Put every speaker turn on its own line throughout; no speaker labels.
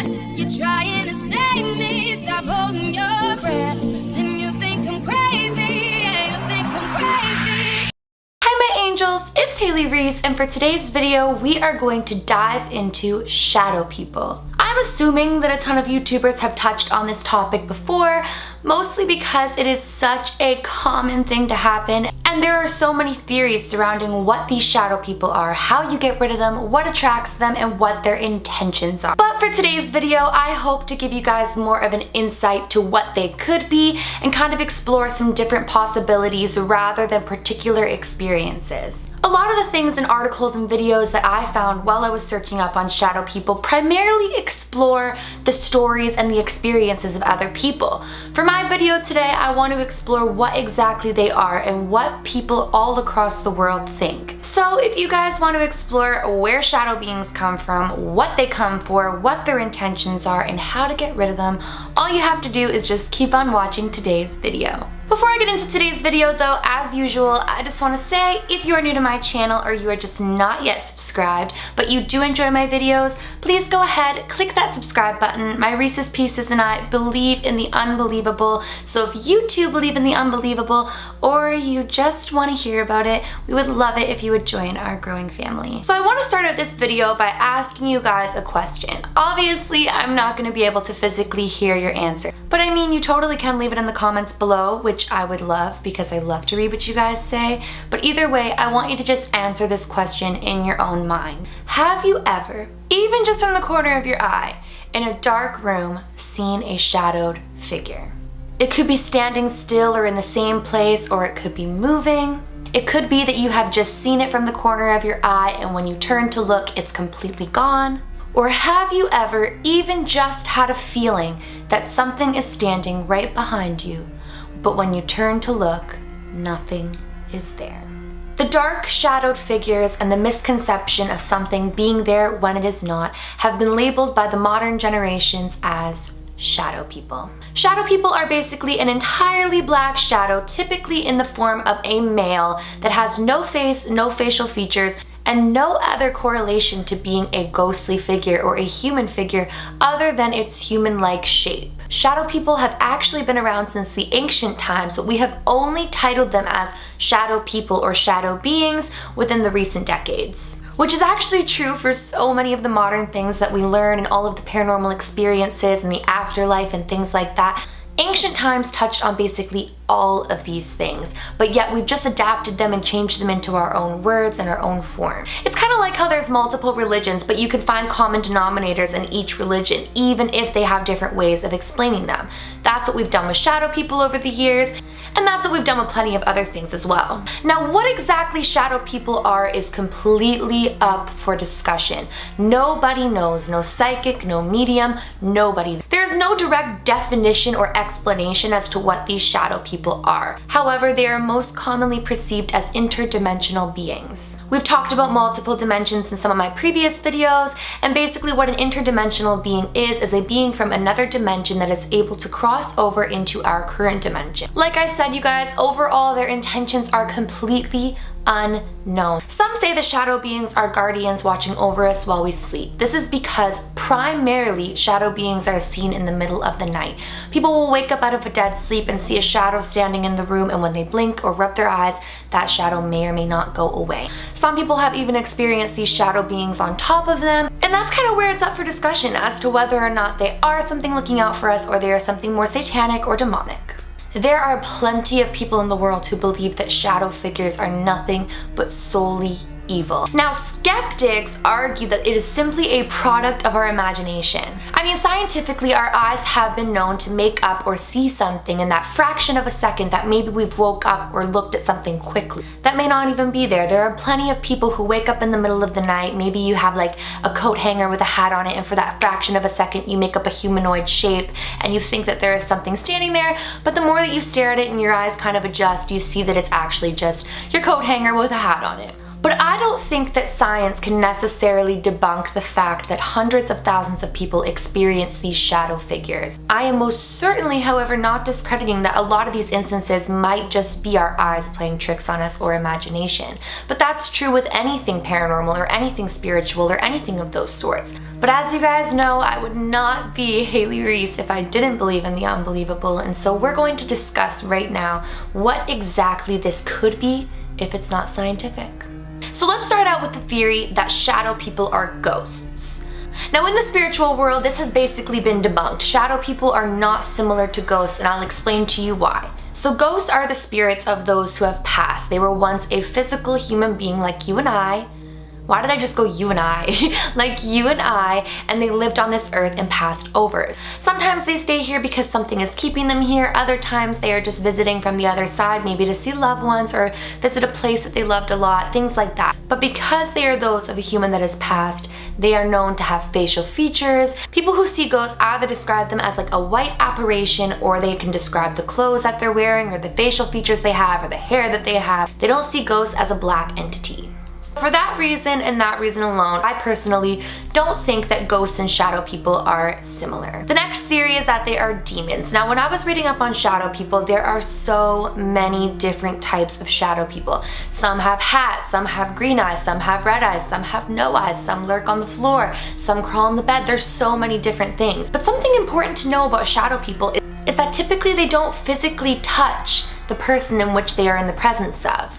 death. You're trying to save me, stop holding your breath. And you think I'm crazy, yeah, you think I'm crazy.
Hi my angels, it's Hailey Reese, and for today's video we are going to dive into shadow people. I'm assuming that a ton of YouTubers have touched on this topic before, mostly because it is such a common thing to happen, and there are so many theories surrounding what these shadow people are, how you get rid of them, what attracts them, and what their intentions are. But for today's video, I hope to give you guys more of an insight to what they could be and kind of explore some different possibilities rather than particular experiences. A lot of the things in articles and videos that I found while I was searching up on shadow people primarily explore the stories and the experiences of other people. For my video today, I want to explore what exactly they are and what people all across the world think. So if you guys want to explore where shadow beings come from, what they come for, what their intentions are, and how to get rid of them, all you have to do is just keep on watching today's video. Before I get into today's video though, as usual, I just want to say if you are new to my channel or you are just not yet subscribed, but you do enjoy my videos, please go ahead, click that subscribe button. My Reese's Pieces and I believe in the unbelievable, so if you too believe in the unbelievable or you just want to hear about it, we would love it if you would join our growing family. So I want to start out this video by asking you guys a question. Obviously, I'm not going to be able to physically hear your answer, but I mean, you totally can leave it in the comments below, which I would love because I love to read what you guys say. But either way, I want you to just answer this question in your own mind. Have you ever, even just from the corner of your eye, in a dark room, seen a shadowed figure? It could be standing still or in the same place, or it could be moving. It could be that you have just seen it from the corner of your eye and when you turn to look, it's completely gone. Or have you ever even just had a feeling that something is standing right behind you, but when you turn to look, nothing is there? The dark, shadowed figures and the misconception of something being there when it is not have been labeled by the modern generations as shadow people. Shadow people are basically an entirely black shadow, typically in the form of a male that has no face, no facial features, and no other correlation to being a ghostly figure or a human figure other than its human-like shape. Shadow people have actually been around since the ancient times, but we have only titled them as shadow people or shadow beings within the recent decades. Which is actually true for so many of the modern things that we learn and all of the paranormal experiences and the afterlife and things like that. Ancient times touched on basically all of these things, but yet we've just adapted them and changed them into our own words and our own form. It's kind of like how there's multiple religions, but you can find common denominators in each religion, even if they have different ways of explaining them. That's what we've done with shadow people over the years, and that's what we've done with plenty of other things as well. Now, what exactly shadow people are is completely up for discussion. Nobody knows, no psychic, no medium, nobody. There's no direct definition or explanation as to what these shadow people are. However, they are most commonly perceived as interdimensional beings. We've talked about multiple dimensions in some of my previous videos, and basically what an interdimensional being is a being from another dimension that is able to cross over into our current dimension. Like I said, you guys, overall their intentions are completely unknown. Some say the shadow beings are guardians watching over us while we sleep. This is because primarily shadow beings are seen in the middle of the night. People will wake up out of a dead sleep and see a shadow standing in the room, and when they blink or rub their eyes, that shadow may or may not go away. Some people have even experienced these shadow beings on top of them, and that's kind of where it's up for discussion as to whether or not they are something looking out for us or they are something more satanic or demonic. There are plenty of people in the world who believe that shadow figures are nothing but solely evil. Now, skeptics argue that it is simply a product of our imagination. I mean, scientifically, our eyes have been known to make up or see something in that fraction of a second that maybe we've woke up or looked at something quickly. That may not even be there. There are plenty of people who wake up in the middle of the night. Maybe you have like a coat hanger with a hat on it, and for that fraction of a second, you make up a humanoid shape and you think that there is something standing there, but the more that you stare at it and your eyes kind of adjust, you see that it's actually just your coat hanger with a hat on it. But I don't think that science can necessarily debunk the fact that hundreds of thousands of people experience these shadow figures. I am most certainly, however, not discrediting that a lot of these instances might just be our eyes playing tricks on us or imagination. But that's true with anything paranormal or anything spiritual or anything of those sorts. But as you guys know, I would not be Hailey Reese if I didn't believe in the unbelievable, and so we're going to discuss right now what exactly this could be if it's not scientific. So let's start out with the theory that shadow people are ghosts. Now in the spiritual world, this has basically been debunked. Shadow people are not similar to ghosts, and I'll explain to you why. So ghosts are the spirits of those who have passed. They were once a physical human being like you and I. Why did I just go you and I? Like you and I, and they lived on this earth and passed over. Sometimes they stay here because something is keeping them here. Other times they are just visiting from the other side, maybe to see loved ones or visit a place that they loved a lot, things like that. But because they are those of a human that has passed, they are known to have facial features. People who see ghosts either describe them as like a white apparition, or they can describe the clothes that they're wearing or the facial features they have or the hair that they have. They don't see ghosts as a black entity. For that reason and that reason alone, I personally don't think that ghosts and shadow people are similar. The next theory is that they are demons. Now when I was reading up on shadow people, there are so many different types of shadow people. Some have hats, some have green eyes, some have red eyes, some have no eyes, some lurk on the floor, some crawl on the bed. There's so many different things. But something important to know about shadow people is that typically they don't physically touch the person in which they are in the presence of.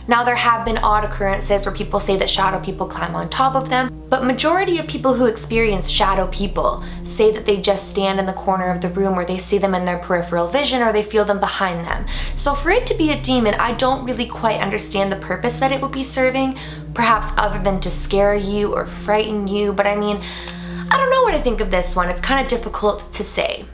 Now there have been odd occurrences where people say that shadow people climb on top of them, but majority of people who experience shadow people say that they just stand in the corner of the room, or they see them in their peripheral vision, or they feel them behind them. So for it to be a demon, I don't really quite understand the purpose that it would be serving, perhaps other than to scare you or frighten you, but I mean, I don't know what to think of this one. It's kind of difficult to say.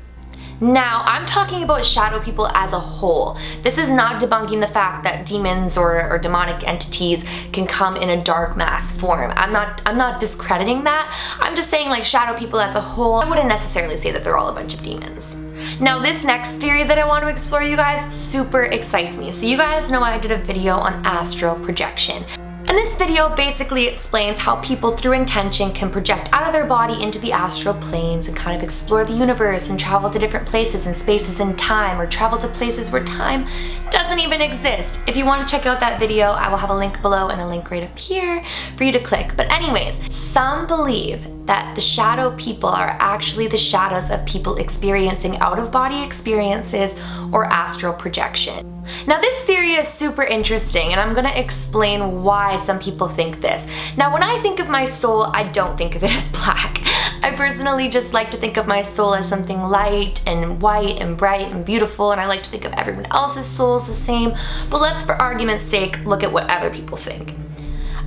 Now, I'm talking about shadow people as a whole. This is not debunking the fact that demons or demonic entities can come in a dark mass form. I'm not discrediting that. I'm just saying, like, shadow people as a whole, I wouldn't necessarily say that they're all a bunch of demons. Now this next theory that I want to explore, you guys, super excites me. So you guys know I did a video on astral projection. And this video basically explains how people through intention can project out of their body into the astral planes and kind of explore the universe and travel to different places and spaces in time, or travel to places where time doesn't even exist. If you want to check out that video, I will have a link below and a link right up here for you to click. But anyways, some believe that the shadow people are actually the shadows of people experiencing out-of-body experiences or astral projection. Now this theory is super interesting, and I'm gonna explain why some people think this. Now when I think of my soul, I don't think of it as black. I personally just like to think of my soul as something light and white and bright and beautiful, and I like to think of everyone else's souls the same, but let's, for argument's sake, look at what other people think.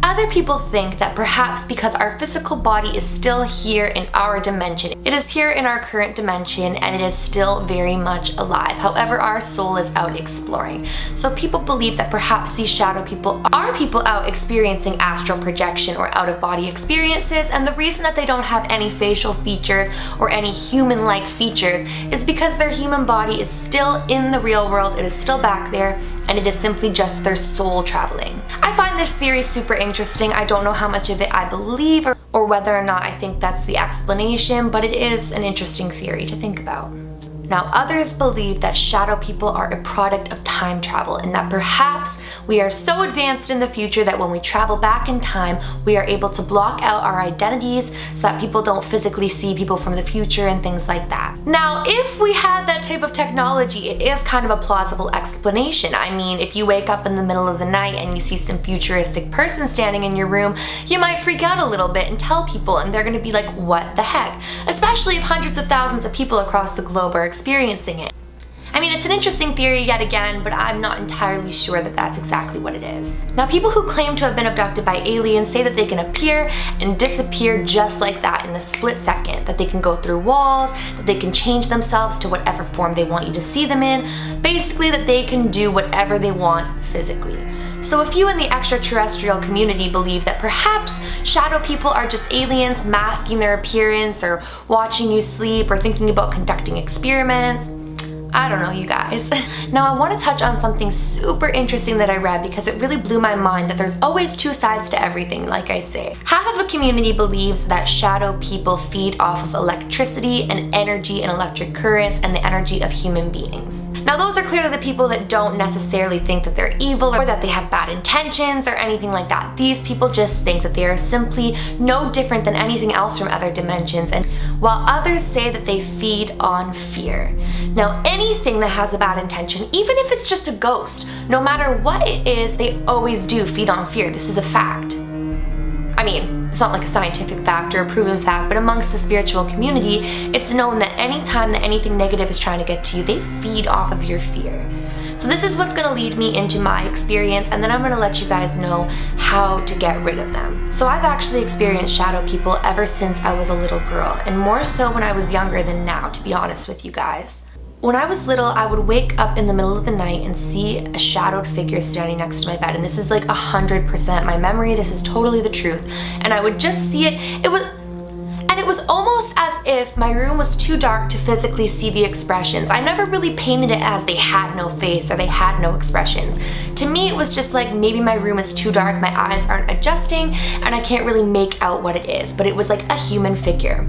Other people think that perhaps because our physical body is still here in our dimension, it is here in our current dimension, and it is still very much alive. However, our soul is out exploring. So people believe that perhaps these shadow people are people out experiencing astral projection or out-of-body experiences, and the reason that they don't have any facial features or any human-like features is because their human body is still in the real world, it is still back there, and it is simply just their soul traveling. I find this theory super interesting. I don't know how much of it I believe or whether or not I think that's the explanation, but it is an interesting theory to think about. Now, others believe that shadow people are a product of time travel, and that perhaps we are so advanced in the future that when we travel back in time, we are able to block out our identities so that people don't physically see people from the future and things like that. Now, if we had that type of technology, it is kind of a plausible explanation. I mean, if you wake up in the middle of the night and you see some futuristic person standing in your room, you might freak out a little bit and tell people, and they're gonna be like, what the heck? Especially if hundreds of thousands of people across the globe are experiencing it. I mean, it's an interesting theory yet again, but I'm not entirely sure that that's exactly what it is. Now, people who claim to have been abducted by aliens say that they can appear and disappear just like that in the split second, that they can go through walls, that they can change themselves to whatever form they want you to see them in, basically that they can do whatever they want physically. So if you in the extraterrestrial community believe that perhaps shadow people are just aliens masking their appearance or watching you sleep or thinking about conducting experiments, I don't know, you guys. guys. Now I want to touch on something super interesting that I read because it really blew my mind that there's always two sides to everything, like I say. Half of a community believes that shadow people feed off of electricity and energy and electric currents and the energy of human beings. Now those are clearly the people that don't necessarily think that they're evil or that they have bad intentions or anything like that. These people just think that they are simply no different than anything else from other dimensions, and while others say that they feed on fear. Now anything that has a bad intention, even if it's just a ghost, no matter what it is, they always do feed on fear. This is a fact. I mean, it's not like a scientific fact or a proven fact, but amongst the spiritual community, it's known that anytime that anything negative is trying to get to you, they feed off of your fear. So this is what's gonna lead me into my experience, and then I'm gonna let you guys know how to get rid of them. So I've actually experienced shadow people ever since I was a little girl, and more so when I was younger than now, to be honest with you guys. When I was little, I would wake up in the middle of the night and see a shadowed figure standing next to my bed, and this is like 100% my memory. This is totally the truth. And I would just see it. It was almost as if my room was too dark to physically see the expressions. I never really painted it as they had no face or they had no expressions. To me, it was just like maybe my room is too dark, my eyes aren't adjusting, and I can't really make out what it is, but it was like a human figure.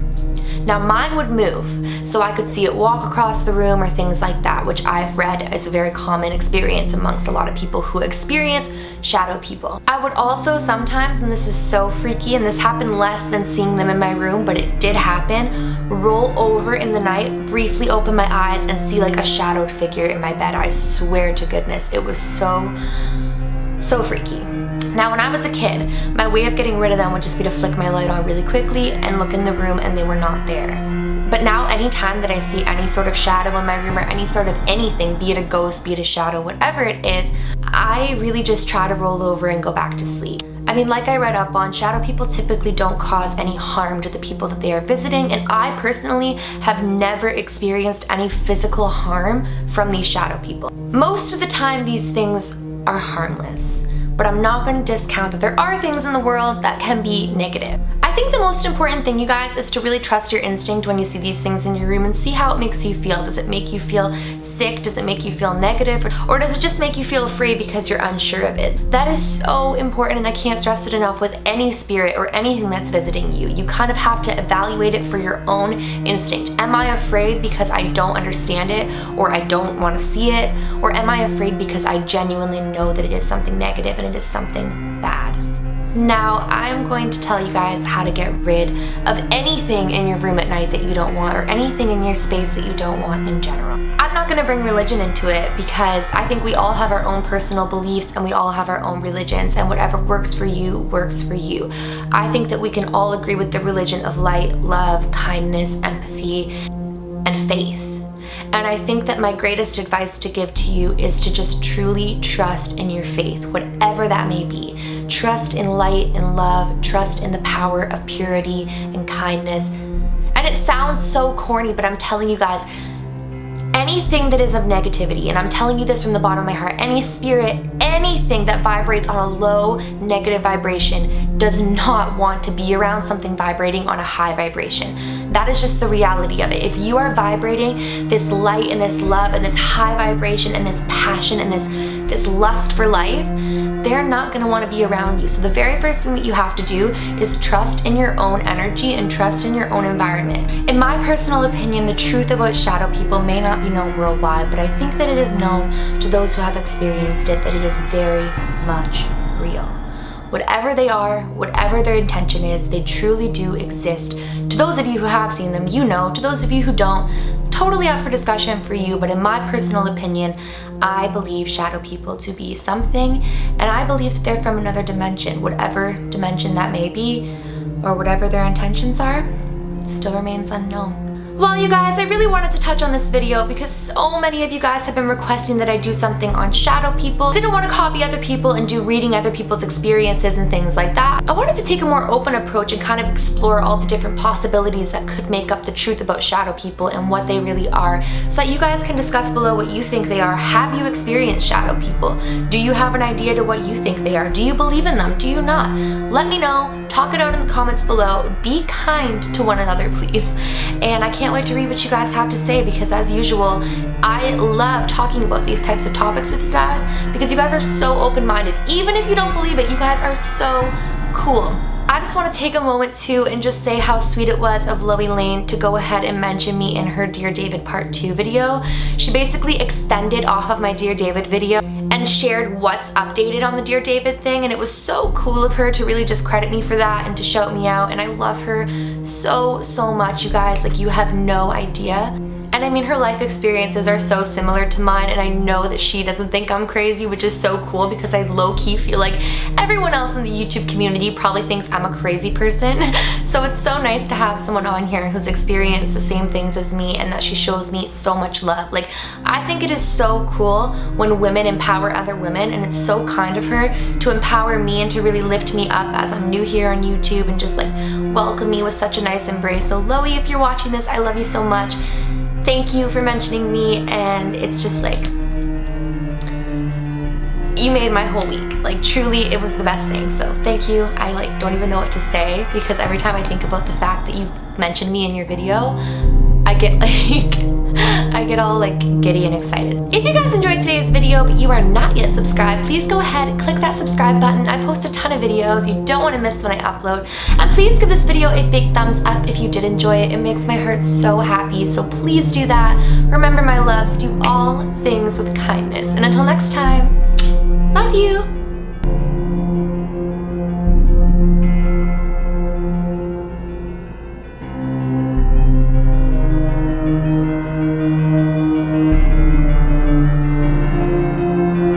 Now mine would move, so I could see it walk across the room or things like that, which I've read is a very common experience amongst a lot of people who experience shadow people. I would also sometimes, and this is so freaky, and this happened less than seeing them in my room, but it did happen, roll over in the night, briefly open my eyes, and see like a shadowed figure in my bed. I swear to goodness, it was so freaky. Now when I was a kid, my way of getting rid of them would just be to flick my light on really quickly and look in the room and they were not there. But now anytime that I see any sort of shadow in my room or any sort of anything, be it a ghost, be it a shadow, whatever it is, I really just try to roll over and go back to sleep. I mean, like I read up on, shadow people typically don't cause any harm to the people that they are visiting, and I personally have never experienced any physical harm from these shadow people. Most of the time these things are harmless, but I'm not going to discount that there are things in the world that can be negative. I think the most important thing, you guys, is to really trust your instinct when you see these things in your room and see how it makes you feel. Does it make you feel sick? Does it make you feel negative? Or does it just make you feel afraid because you're unsure of it? That is so important, and I can't stress it enough with any spirit or anything that's visiting you. You kind of have to evaluate it for your own instinct. Am I afraid because I don't understand it or I don't want to see it? Or am I afraid because I genuinely know that it is something negative and it is something bad? Now, I'm going to tell you guys how to get rid of anything in your room at night that you don't want, or anything in your space that you don't want in general. I'm not going to bring religion into it because I think we all have our own personal beliefs and we all have our own religions, and whatever works for you, works for you. I think that we can all agree with the religion of light, love, kindness, empathy, and faith. And I think that my greatest advice to give to you is to just truly trust in your faith, whatever that may be. Trust in light and love, trust in the power of purity and kindness. And it sounds so corny, but I'm telling you guys, anything that is of negativity, and I'm telling you this from the bottom of my heart, any spirit, anything that vibrates on a low negative vibration does not want to be around something vibrating on a high vibration. That is just the reality of it. If you are vibrating this light and this love and this high vibration and this passion and this lust for life, they're not going to want to be around you. So the very first thing that you have to do is trust in your own energy and trust in your own environment. In my personal opinion, the truth about shadow people may not be known worldwide, but I think that it is known to those who have experienced it that it is very much real. Whatever they are, whatever their intention is, they truly do exist. To those of you who have seen them, you know. To those of you who don't, totally up for discussion for you, but in my personal opinion, I believe shadow people to be something, and I believe that they're from another dimension, whatever dimension that may be, or whatever their intentions are, still remains unknown. Well, you guys, I really wanted to touch on this video because so many of you guys have been requesting that I do something on shadow people. Didn't want to copy other people and do reading other people's experiences and things like that. I wanted to take a more open approach and kind of explore all the different possibilities that could make up the truth about shadow people and what they really are, so that you guys can discuss below what you think they are. Have you experienced shadow people? Do you have an idea to what you think they are? Do you believe in them? Do you not? Let me know talk it out in the comments below. Be kind to one another, please. And I can't wait to read what you guys have to say, because as usual, I love talking about these types of topics with you guys because you guys are so open-minded. Even if you don't believe it, you guys are so cool. I just want to take a moment too and just say how sweet it was of Loie Lane to go ahead and mention me in her Dear David Part 2 video. She basically extended off of my Dear David video and shared what's updated on the Dear David thing, and it was so cool of her to really just credit me for that and to shout me out, and I love her so much, you guys. Like, you have no idea. And I mean, her life experiences are so similar to mine, and I know that she doesn't think I'm crazy, which is so cool because I low-key feel like everyone else in the YouTube community probably thinks I'm a crazy person. So it's so nice to have someone on here who's experienced the same things as me and that she shows me so much love. Like, I think it is so cool when women empower other women, and it's so kind of her to empower me and to really lift me up as I'm new here on YouTube and just like welcome me with such a nice embrace. So Loie, if you're watching this, I love you so much. Thank you for mentioning me, and it's just like, you made my whole week. Like, truly, it was the best thing, so thank you. I like don't even know what to say, because every time I think about the fact that you mentioned me in your video, I get like, I get all like giddy and excited. If you guys enjoyed today's video but you are not yet subscribed, please go ahead and click that subscribe button. I post a ton of videos you don't want to miss when I upload. And please give this video a big thumbs up if you did enjoy it. It makes my heart so happy, so please do that. Remember, my loves, do all things with kindness. And until next time, love you.